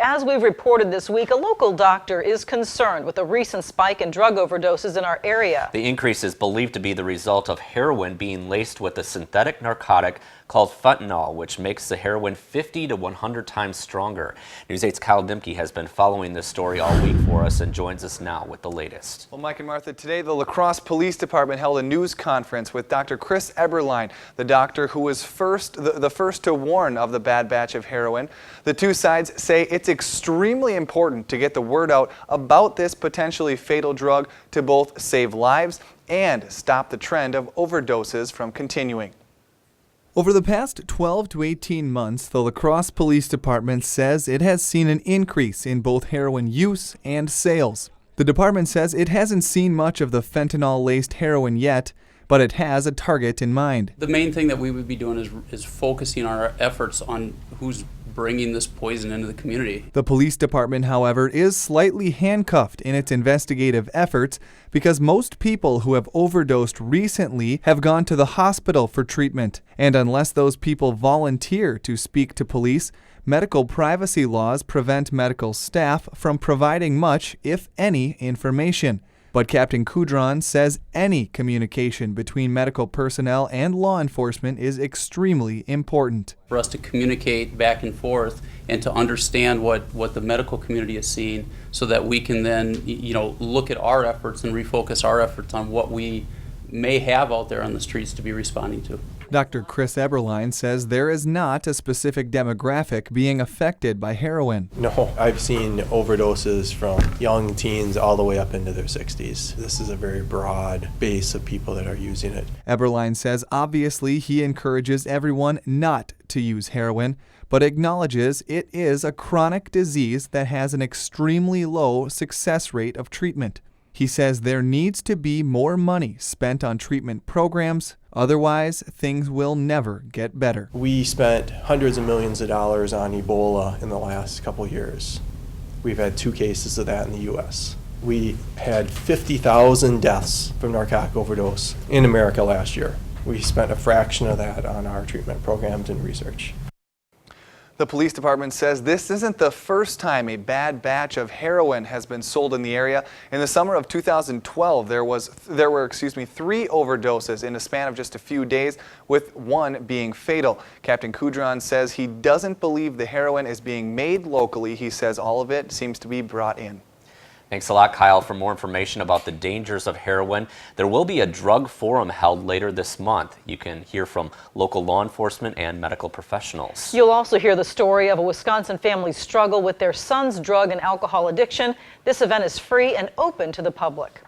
As we've reported this week, a local doctor is concerned with a recent spike in drug overdoses in our area. The increase is believed to be the result of heroin being laced with a synthetic narcotic called fentanyl, which makes the heroin 50 to 100 times stronger. News 8's Kyle Dimke has been following this story all week for us and joins us now with the latest. Well, Mike and Martha, today the La Crosse Police Department held a news conference with Dr. Crosse, the doctor who was the first to warn of the bad batch of heroin. The two sides say it's extremely important to get the word out about this potentially fatal drug to both save lives and stop the trend of overdoses from continuing. Over the past 12 to 18 months, the La Crosse Police Department says it has seen an increase in both heroin use and sales. The department says it hasn't seen much of the fentanyl-laced heroin yet, but it has a target in mind. The main thing that we would be doing is focusing our efforts on who's bringing this poison into the community. The police department, however, is slightly handcuffed in its investigative efforts because most people who have overdosed recently have gone to the hospital for treatment. And unless those people volunteer to speak to police, medical privacy laws prevent medical staff from providing much, if any, information. But Captain Coudron says any communication between medical personnel and law enforcement is extremely important. For us to communicate back and forth and to understand what the medical community is seeing so that we can then, look at our efforts and refocus our efforts on what we may have out there on the streets to be responding to. Dr. Crosse says there is not a specific demographic being affected by heroin. No, I've seen overdoses from young teens all the way up into their 60s. This is a very broad base of people that are using it. Eberlein says obviously he encourages everyone not to use heroin, but acknowledges it is a chronic disease that has an extremely low success rate of treatment. He says there needs to be more money spent on treatment programs, otherwise things will never get better. We spent hundreds of millions of dollars on Ebola in the last couple years. We've had 2 cases of that in the U.S. We had 50,000 deaths from narcotic overdose in America last year. We spent a fraction of that on our treatment programs and research. The police department says this isn't the first time a bad batch of heroin has been sold in the area. In the summer of 2012, there were 3 overdoses in a span of just a few days, with 1 being fatal. Captain Coudron says he doesn't believe the heroin is being made locally. He says all of it seems to be brought in. Thanks a lot, Kyle. For more information about the dangers of heroin, there will be a drug forum held later this month. You can hear from local law enforcement and medical professionals. You'll also hear the story of a Wisconsin family's struggle with their son's drug and alcohol addiction. This event is free and open to the public.